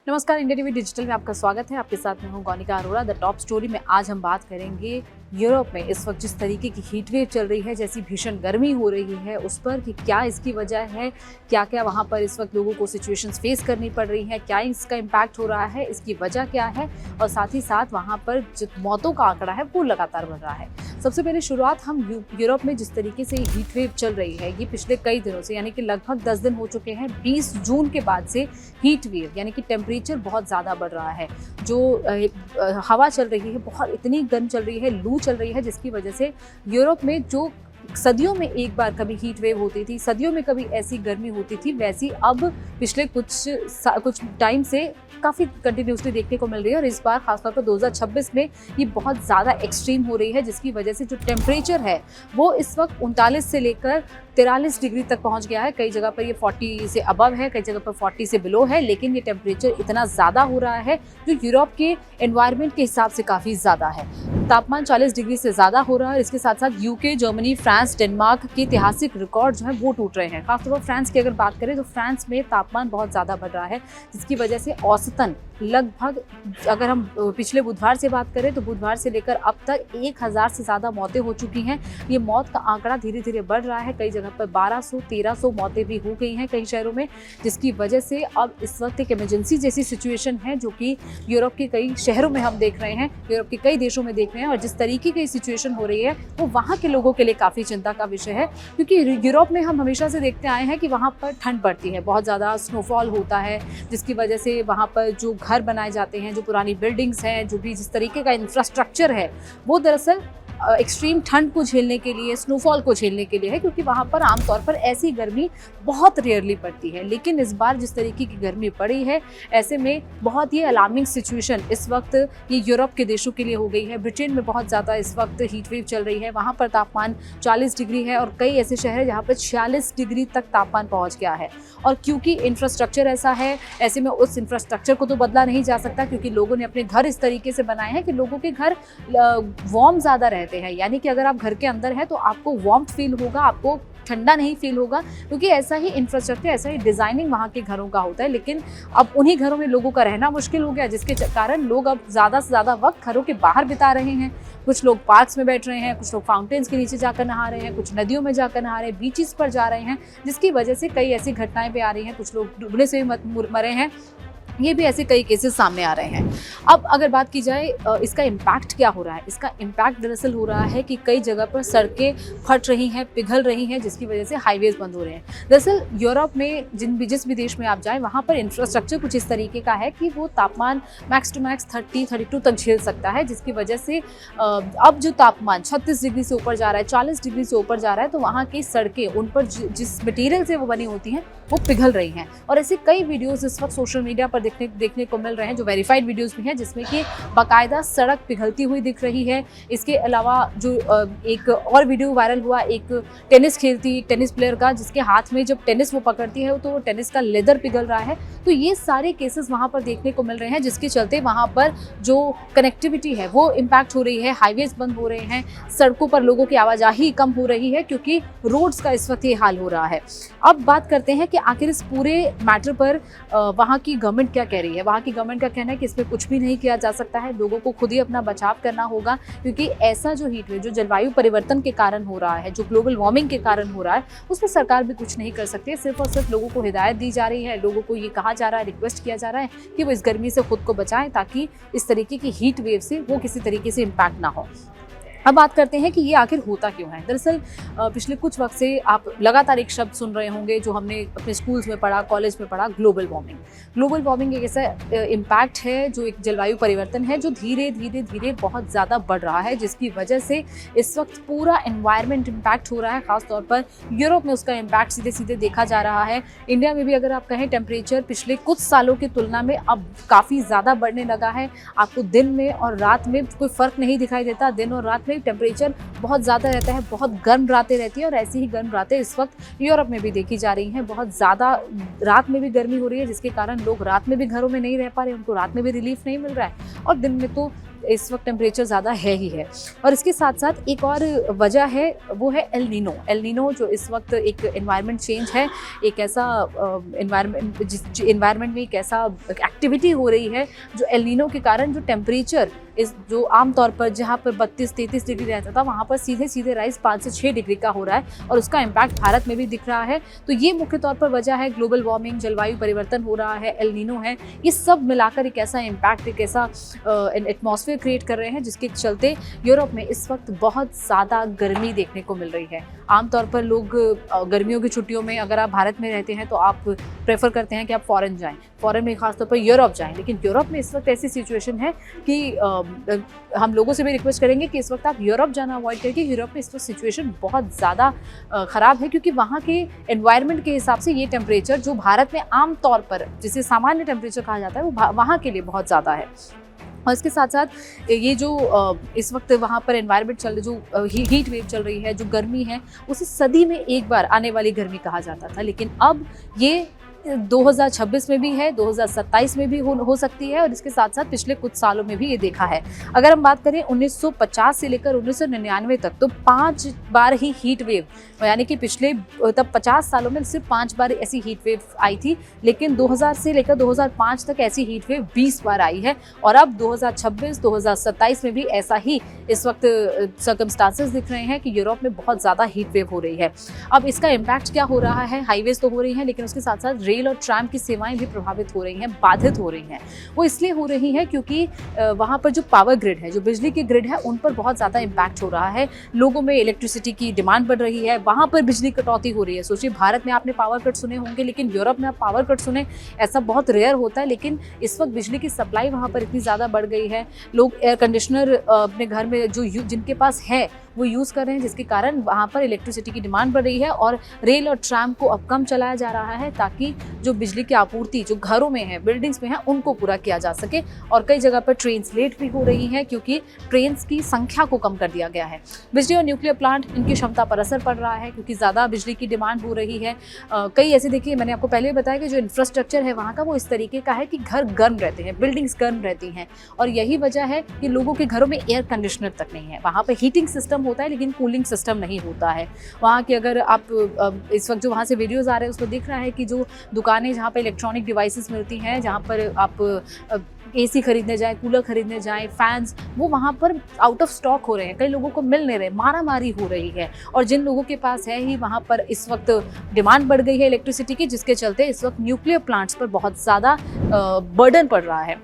नमस्कार, India TV digital में आपका स्वागत है। आपके साथ मैं हूं गौनिका अरोड़ा। द टॉप स्टोरी में आज हम बात करेंगे यूरोप में इस वक्त जिस तरीके की हीट वेव चल रही है, जैसी भीषण गर्मी हो रही है उस पर कि क्या इसकी वजह है, क्या क्या वहां पर इस वक्त लोगों को सिचुएशंस फेस करनी पड़ रही है, क्या इसका इम्पैक्ट हो रहा है, इसकी वजह क्या है और साथ ही साथ वहां पर जो मौतों का आंकड़ा है वो लगातार बढ़ रहा है। सबसे पहले शुरुआत हम यूरोप में जिस तरीके से हीट वेव चल रही है, ये पिछले कई दिनों से यानी कि लगभग 10 दिन हो चुके हैं। 20 जून के बाद से हीट वेव यानी कि टेम्परेचर बहुत ज़्यादा बढ़ रहा है। जो हवा चल रही है बहुत इतनी गर्म चल रही है, लू चल रही है, जिसकी वजह से यूरोप में जो सदियों में एक बार कभी हीट वेव होती थी, सदियों में कभी ऐसी गर्मी होती थी, वैसी अब पिछले कुछ टाइम से काफ़ी कंटिन्यूसली देखने को मिल रही है। और इस बार खासतौर पर 2026 में ये बहुत ज़्यादा एक्सट्रीम हो रही है, जिसकी वजह से जो टेम्परेचर है वो इस वक्त 39 से लेकर 43 डिग्री तक पहुंच गया है। कई जगह पर ये 40 से अबव है, कई जगह पर 40 से बिलो है, लेकिन ये टेम्परेचर इतना ज़्यादा हो रहा है जो यूरोप के एनवायरनमेंट के हिसाब से काफ़ी ज़्यादा है। तापमान 40 डिग्री से ज़्यादा हो रहा है। इसके साथ साथ यूके, जर्मनी, फ्रांस, डेनमार्क के ऐतिहासिक रिकॉर्ड जो है वो टूट रहे हैं। खासतौर पर फ्रांस की अगर बात करें तो फ्रांस में तापमान बहुत ज़्यादा बढ़ रहा है, जिसकी वजह से औसतन लगभग अगर हम पिछले बुधवार से बात करें तो बुधवार से लेकर अब तक 1000 से ज़्यादा मौतें हो चुकी हैं। ये मौत का आंकड़ा धीरे धीरे बढ़ रहा है। कई जगह पर 1200-1300 मौतें भी हो गई हैं कई शहरों में, जिसकी वजह से अब इस वक्त एक इमरजेंसी जैसी सिचुएशन है जो कि यूरोप के कई शहरों में हम देख रहे हैं, यूरोप के कई देशों में देख रहे हैं। और जिस तरीके की सिचुएशन हो रही है वो वहाँ के लोगों के लिए काफ़ी चिंता का विषय है, क्योंकि यूरोप में हम हमेशा से देखते आए हैं कि वहाँ पर ठंड पड़ती है, बहुत ज़्यादा स्नोफॉल होता है, जिसकी वजह से वहाँ पर जो घर बनाए जाते हैं, जो पुरानी बिल्डिंग्स हैं, जो भी जिस तरीके का इंफ्रास्ट्रक्चर है वो दरअसल एक्सट्रीम ठंड को झेलने के लिए, स्नोफॉल को झेलने के लिए है, क्योंकि वहाँ पर आमतौर पर ऐसी गर्मी बहुत रेयरली पड़ती है। लेकिन इस बार जिस तरीके की गर्मी पड़ी है, ऐसे में बहुत ही अलार्मिंग सिचुएशन इस वक्त ये यूरोप के देशों के लिए हो गई है। ब्रिटेन में बहुत ज़्यादा इस वक्त हीट वेव चल रही है, वहाँ पर तापमान 40 डिग्री है और कई ऐसे शहर हैं जहाँ पर 46 डिग्री तक तापमान पहुँच गया है। और क्योंकि इंफ्रास्ट्रक्चर ऐसा है, ऐसे में उस इंफ्रास्ट्रक्चर को तो बदला नहीं जा सकता, क्योंकि लोगों ने अपने घर इस तरीके से बनाए हैं कि लोगों के घर वार्म ज़्यादा रहते हैं। यानी कि अगर आप घर के अंदर हैं तो आपको वार्मथ फील होगा, आपको ठंडा नहीं फील होगा, क्योंकि ऐसा ही इंफ्रास्ट्रक्चर, ऐसा ही डिजाइनिंग वहाँ के घरों का होता है। लेकिन अब उन्हीं घरों में लोगों का रहना मुश्किल हो गया, जिसके कारण लोग अब ज़्यादा से ज़्यादा वक्त घरों के बाहर बिता रहे हैं। कुछ लोग पार्क्स में बैठ रहे हैं, कुछ लोग फाउंटेन्स के नीचे जाकर नहा रहे हैं, कुछ नदियों में जाकर नहा रहे हैं, बीचेस पर जा रहे हैं, जिसकी वजह से कई ऐसी घटनाएं भी आ रही हैं। कुछ लोग डूबने से भी मरे हैं। ये भी ऐसे कई केसेस सामने आ रहे हैं। अब अगर बात की जाए इसका इम्पैक्ट क्या हो रहा है, इसका इम्पैक्ट दरअसल हो रहा है कि कई जगह पर सड़कें फट रही हैं, पिघल रही हैं, जिसकी वजह से हाईवेज बंद हो रहे हैं। दरअसल यूरोप में जिस भी देश में आप जाएं, वहाँ पर इंफ्रास्ट्रक्चर कुछ इस तरीके का है कि वो तापमान मैक्स टू मैक्स 30-32 तक झेल सकता है, जिसकी वजह से अब जो तापमान 36 डिग्री से ऊपर जा रहा है, 40 डिग्री से ऊपर जा रहा है, तो वहाँ की सड़कें, उन पर जिस मटीरियल से वो बनी होती हैं वो पिघल रही हैं। और ऐसे कई वीडियोज़ इस वक्त सोशल मीडिया पर देखने को मिल रहे हैं, जो वेरीफाइड वीडियोस भी हैं, जिसमें कि बाकायदा सड़क पिघलती हुई दिख रही है। इसके अलावा जो एक और वीडियो वायरल हुआ, एक टेनिस प्लेयर का, जिसके हाथ में जब टेनिस वो पकड़ती है तो टेनिस का लेदर पिघल रहा है। तो ये सारे केसेस वहाँ पर देखने को मिल रहे हैं, जिसके चलते वहाँ पर जो कनेक्टिविटी है वो इम्पैक्ट हो रही है, हाईवेज बंद हो रहे हैं, सड़कों पर लोगों की आवाजाही कम हो रही है, क्योंकि रोड्स का इस वक्त ये हाल हो रहा है। अब बात करते हैं कि आखिर इस पूरे मैटर पर वहाँ की गवर्नमेंट क्या कह रही है। वहाँ की गवर्नमेंट का कहना है कि इसमें कुछ भी नहीं किया जा सकता है, लोगों को खुद ही अपना बचाव करना होगा, क्योंकि ऐसा जो हीट वेव, जो जलवायु परिवर्तन के कारण हो रहा है, जो ग्लोबल वार्मिंग के कारण हो रहा है, उसमें सरकार भी कुछ नहीं कर सकती है। सिर्फ और सिर्फ लोगों को हिदायत दी जा रही है, लोगों को ये कहा जा रहा है, रिक्वेस्ट किया जा रहा है कि वो इस गर्मी से खुद को बचाएं, ताकि इस तरीके की हीट वेव से वो किसी तरीके से इम्पैक्ट ना हो। अब बात करते हैं कि ये आखिर होता क्यों है। दरअसल पिछले कुछ वक्त से आप लगातार एक शब्द सुन रहे होंगे जो हमने अपने स्कूल्स में पढ़ा, कॉलेज में पढ़ा, ग्लोबल वार्मिंग। ग्लोबल वार्मिंग एक ऐसा इम्पैक्ट है, जो एक जलवायु परिवर्तन है, जो धीरे धीरे बहुत ज़्यादा बढ़ रहा है, जिसकी वजह से इस वक्त पूरा एनवायरनमेंट इम्पैक्ट हो रहा है। खासतौर पर यूरोप में उसका इम्पैक्ट सीधे सीधे देखा जा रहा है। इंडिया में भी अगर आप कहें, टेम्परेचर पिछले कुछ सालों की तुलना में अब काफ़ी ज़्यादा बढ़ने लगा है। आपको दिन में और रात में कोई फ़र्क नहीं दिखाई देता। दिन और रात में टेम्परेचर बहुत ज़्यादा रहता है, बहुत गर्म रातें रहती हैं, और ऐसी ही गर्म रातें इस वक्त यूरोप में भी देखी जा रही हैं। बहुत ज़्यादा रात में भी गर्मी हो रही है, जिसके कारण लोग रात में भी घरों में नहीं रह पा रहे, उनको रात में भी रिलीफ नहीं मिल रहा है, और दिन में तो इस वक्त टेम्परेचर ज़्यादा है ही है। और इसके साथ साथ एक और वजह है, वो है एल नीनो। एल नीनो जो इस वक्त एक एनवायरनमेंट चेंज है, एक ऐसा एनवायरनमेंट में एक ऐसा एक्टिविटी हो रही है जो एल नीनो के कारण जो टेम्परेचर इस जो आमतौर पर जहाँ पर 32-33 डिग्री रहता था वहाँ पर सीधे सीधे राइज 5 से 6 डिग्री का हो रहा है और उसका इम्पैक्ट भारत में भी दिख रहा है। तो ये मुख्य तौर पर वजह है, ग्लोबल वार्मिंग, जलवायु परिवर्तन हो रहा है, एल नीनो है, ये सब मिलाकर एक ऐसा इम्पैक्ट, एक ऐसा एटमॉस्फेयर क्रिएट कर रहे हैं जिसके चलते यूरोप में इस वक्त बहुत ज़्यादा गर्मी देखने को मिल रही है। आमतौर पर लोग गर्मियों की छुट्टियों में अगर आप भारत में रहते हैं तो आप प्रेफर करते हैं कि आप फॉरेन जाएं, फॉरेन में खासतौर पर यूरोप जाएं, लेकिन यूरोप में इस वक्त ऐसी सिचुएशन है कि हम लोगों से भी रिक्वेस्ट करेंगे कि इस वक्त आप यूरोप जाना अवॉइड करिए। यूरोप में इस वक्त सिचुएशन बहुत ज़्यादा ख़राब है क्योंकि वहाँ के एनवायरनमेंट के हिसाब से ये टेम्परेचर जो भारत में आमतौर पर जिसे सामान्य टेम्परेचर कहा जाता है वो वहाँ के लिए बहुत ज़्यादा है। और इसके साथ साथ ये जो इस वक्त वहाँ पर एनवायरनमेंट चल रही, जो हीट वेव चल रही है, जो गर्मी है, उसे सदी में एक बार आने वाली गर्मी कहा जाता था, लेकिन अब ये 2026 में भी है, 2027 में भी हो सकती है और इसके साथ साथ पिछले कुछ सालों में भी ये देखा है। अगर हम बात करें 1950 से लेकर 1999 तक तो 5 बार ही हीट वेव, यानी कि पिछले तब 50 सालों में सिर्फ 5 बार ऐसी हीट वेव आई थी, लेकिन 2000 से लेकर 2005 तक ऐसी हीट वेव 20 बार आई है और अब 2026-2027 में भी ऐसा ही इस वक्त सर्कमस्टांसेस दिख रहे हैं कि यूरोप में बहुत ज़्यादा हीट वेव हो रही है। अब इसका इम्पैक्ट क्या हो रहा है? हाईवेज तो हो रही हैं, लेकिन उसके साथ साथ रेल और ट्राम की सेवाएं भी प्रभावित हो रही हैं, बाधित हो रही हैं। वो इसलिए हो रही हैं क्योंकि वहाँ पर जो पावर ग्रिड है, जो बिजली की ग्रिड है, उन पर बहुत ज़्यादा इम्पैक्ट हो रहा है। लोगों में इलेक्ट्रिसिटी की डिमांड बढ़ रही है, वहाँ पर बिजली कटौती हो रही है। सोचिए, भारत में आपने पावर कट सुने होंगे, लेकिन यूरोप में आप पावर कट सुने ऐसा बहुत रेयर होता है। लेकिन इस वक्त बिजली की सप्लाई वहाँ पर इतनी ज़्यादा बढ़ गई है, लोग एयर कंडीशनर अपने घर में जो जिनके पास है वो यूज़ कर रहे हैं, जिसके कारण वहाँ पर इलेक्ट्रिसिटी की डिमांड बढ़ रही है और रेल और ट्राम को अब कम चलाया जा रहा है ताकि जो बिजली की आपूर्ति जो घरों में है, बिल्डिंग्स में है, उनको पूरा किया जा सके। और कई जगह पर ट्रेन्स लेट भी हो रही हैं क्योंकि ट्रेन्स की संख्या को कम कर दिया गया है। बिजली और न्यूक्लियर प्लांट, इनकी क्षमता पर असर पड़ रहा है क्योंकि ज़्यादा बिजली की डिमांड हो रही है। कई ऐसे, देखिए मैंने आपको पहले बताया कि जो इंफ्रास्ट्रक्चर है वहाँ का वो इस तरीके का है कि घर गर्म रहते हैं, बिल्डिंग्स गर्म रहती हैं और यही वजह है कि लोगों के घरों में एयर कंडीशनर तक नहीं है। वहाँ पर हीटिंग सिस्टम होता है लेकिन कूलिंग सिस्टम नहीं होता है। वहाँ की अगर आप इस वक्त जो वहाँ से वीडियोज़ आ रहे हैं उसमें दिख रहा है कि जो दुकानें जहाँ पर इलेक्ट्रॉनिक डिवाइसेस मिलती हैं, जहाँ पर आप एसी खरीदने जाएं, कूलर खरीदने जाएं, फैंस, वो वहाँ पर आउट ऑफ स्टॉक हो रहे हैं, कई लोगों को मिल नहीं रहे, मारामारी हो रही है। और जिन लोगों के पास है ही, वहाँ पर इस वक्त डिमांड बढ़ गई है इलेक्ट्रिसिटी की, जिसके चलते इस वक्त न्यूक्लियर प्लांट्स पर बहुत ज़्यादा बर्डन पड़ रहा है।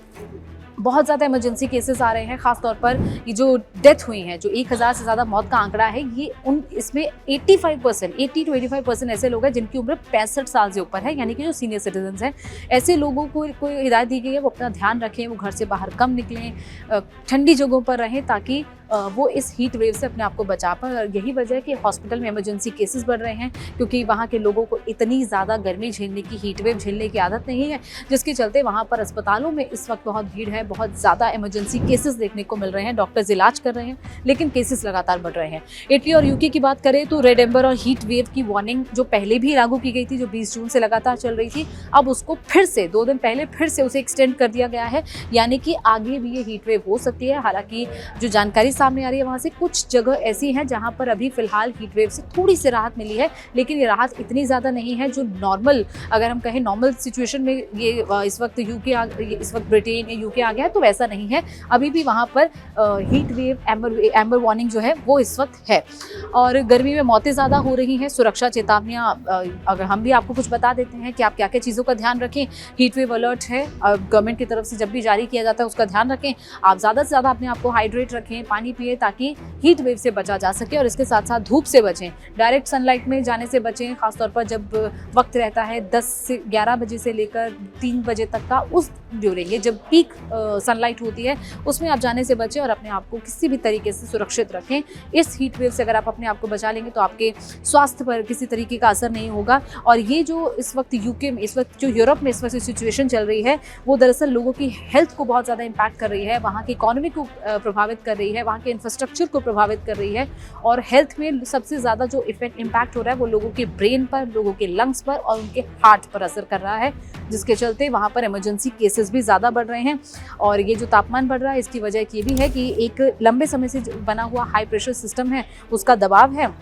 बहुत ज़्यादा इमरजेंसी केसेस आ रहे हैं, ख़ासतौर पर ये जो डेथ हुई हैं, जो 1000 से ज़्यादा मौत का आंकड़ा है, ये इसमें 85% 80 to 85% ऐसे लोग हैं जिनकी उम्र 65 साल से ऊपर है, यानी कि जो सीनियर सिटीजन्स हैं। ऐसे लोगों को हिदायत दी गई है वो अपना ध्यान रखें, वो घर से बाहर कम निकलें, ठंडी जगहों पर रहें ताकि वो इस हीट वेव से अपने आप को बचा पाए। और यही वजह है कि हॉस्पिटल में इमरजेंसी केसेस बढ़ रहे हैं क्योंकि वहाँ के लोगों को इतनी ज़्यादा गर्मी झेलने की, हीट वेव झेलने की आदत नहीं है, जिसके चलते वहाँ पर अस्पतालों में इस वक्त बहुत भीड़ है, बहुत ज़्यादा इमरजेंसी केसेस देखने को मिल रहे हैं। डॉक्टर्स इलाज कर रहे हैं लेकिन केसेस लगातार बढ़ रहे हैं। इटली और यूके की बात करें तो रेड एम्बर और हीट वेव की वार्निंग जो पहले भी लागू की गई थी, जो 20 जून से लगातार चल रही थी, अब उसको फिर से 2 दिन पहले फिर से उसे एक्सटेंड कर दिया गया है, यानी कि आगे भी ये हीट वेव हो सकती है। हालांकि जो जानकारी सामने आ रही है वहाँ से कुछ जगह ऐसी हैं जहाँ पर अभी फिलहाल हीट वेव से थोड़ी सी राहत मिली है, लेकिन ये राहत इतनी ज़्यादा नहीं है जो नॉर्मल, अगर हम कहें नॉर्मल सिचुएशन में ये इस वक्त इस वक्त ब्रिटेन या यूके आ गया है तो वैसा नहीं है। अभी भी वहाँ पर हीट वेव, एम्बर वार्निंग जो है वो इस वक्त है और गर्मी में मौतें ज़्यादा हो रही हैं। सुरक्षा चेतावनियाँ अगर हम भी आपको कुछ बता देते हैं कि आप क्या क्या चीज़ों का ध्यान रखें। हीट वेव अलर्ट है गवर्नमेंट की तरफ से, जब भी जारी किया जाता है उसका ध्यान रखें। आप ज़्यादा से ज़्यादा अपने आप को हाइड्रेट रखें, पानी पिए ताकि हीट वेव से बचा जा सके और इसके साथ साथ धूप से बचें, डायरेक्ट सनलाइट में जाने से बचें, खासतौर पर जब वक्त रहता है 10 से 11 बजे से लेकर 3 बजे तक का, उस ड्यूरिंग ये जब पीक सनलाइट होती है उसमें आप जाने से बचें और अपने आप को किसी भी तरीके से सुरक्षित रखें। इस हीट वेव से अगर आप अपने आप को बचा लेंगे तो आपके स्वास्थ्य पर किसी तरीके का असर नहीं होगा। और ये जो इस वक्त यूके में, इस वक्त जो यूरोप में इस वक्त सिचुएशन चल रही है वो दरअसल लोगों की हेल्थ को बहुत ज़्यादा इम्पैक्ट कर रही है, वहाँ की इकॉनमी को प्रभावित कर रही है, वहाँ वहाँ के इंफ्रास्ट्रक्चर को प्रभावित कर रही है और हेल्थ में सबसे ज़्यादा जो इम्पैक्ट हो रहा है वो लोगों के ब्रेन पर, लोगों के लंग्स पर और उनके हार्ट पर असर कर रहा है, जिसके चलते वहाँ पर इमरजेंसी केसेस भी ज़्यादा बढ़ रहे हैं। और ये जो तापमान बढ़ रहा है इसकी वजह ये भी है कि एक लंबे समय से बना हुआ हाई प्रेशर सिस्टम है उसका दबाव है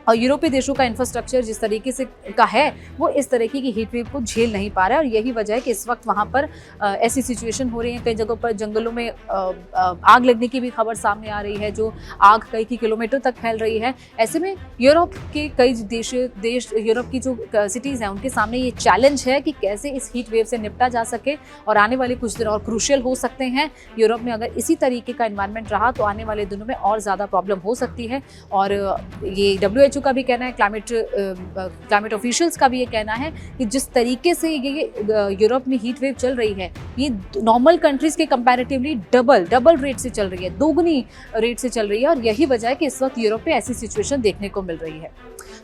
और यूरोपीय देशों का इंफ्रास्ट्रक्चर जिस तरीके से का है वो इस तरीके की हीट वेव को झेल नहीं पा रहा है और यही वजह है कि इस वक्त वहाँ पर ऐसी सिचुएशन हो रही है। कई जगहों पर जंगलों में आग लगने की भी खबर सामने आ रही है, जो आग कई किलोमीटर तक फैल रही है। ऐसे में यूरोप के कई देश यूरोप की जो सिटीज़ हैं उनके सामने ये चैलेंज है कि कैसे इस हीट वेव से निपटा जा सके और आने वाले कुछ दिन और क्रूशियल हो सकते हैं। यूरोप में अगर इसी तरीके का एनवायरनमेंट रहा तो आने वाले दिनों में और ज़्यादा प्रॉब्लम हो सकती है। और ये WHO का भी कहना है, क्लाइमेट ऑफिशियल्स का भी ये कहना है कि जिस तरीके से ये यूरोप में हीट वेव चल रही है ये नॉर्मल कंट्रीज के कंपैरेटिवली डबल रेट से चल रही है, दोगुनी रेट से चल रही है और यही वजह है कि इस वक्त यूरोप में ऐसी सिचुएशन देखने को मिल रही है।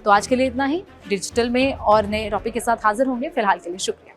तो आज के लिए इतना ही। डिजिटल में और नए टॉपिक के साथ हाजिर होंगे। फिलहाल के लिए शुक्रिया।